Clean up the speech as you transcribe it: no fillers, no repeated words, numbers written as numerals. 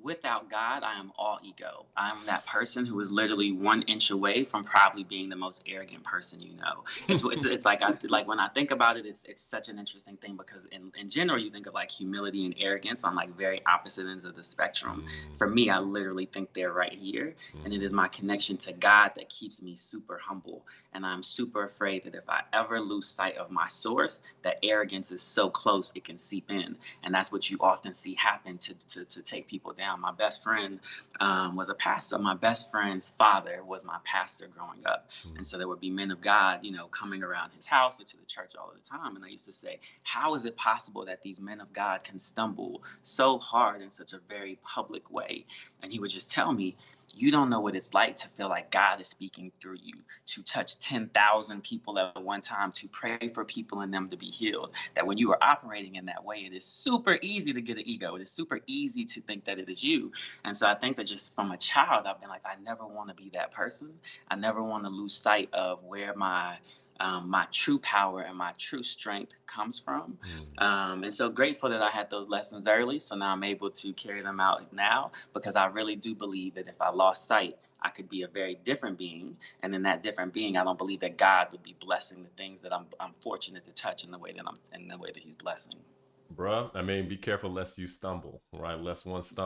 without God, I am all ego. I am that person who is literally 1 inch away from probably being the most arrogant person you know. It's like like when I think about it, it's such an interesting thing because in general you think of like humility and arrogance on like very opposite ends of the spectrum. For me, I literally think they're right here, and it is my connection to God that keeps me super humble. And I'm super afraid that if I ever lose sight of my source, that arrogance is so close it can seep in, and that's what you often see happen to take people down. My best friend was a pastor. My best friend's father was my pastor growing up. And so there would be men of God, you know, coming around his house or to the church all the time. And I used to say, how is it possible that these men of God can stumble so hard in such a very public way? And he would just tell me, you don't know what it's like to feel like God is speaking through you, to touch 10,000 people at one time, to pray for people and them to be healed. That when you are operating in that way, it is super easy to get an ego. It is super easy to think that it is you. And so I think that just from a child, I've been like, I never want to be that person. I never want to lose sight of where my true power and my true strength comes from. And so grateful that I had those lessons early. So now I'm able to carry them out now, because I really do believe that if I lost sight, I could be a very different being. And in that different being, I don't believe that God would be blessing the things that I'm fortunate to touch in the way that he's blessing. Bruh, I mean, be careful lest you stumble, right? Lest one stumble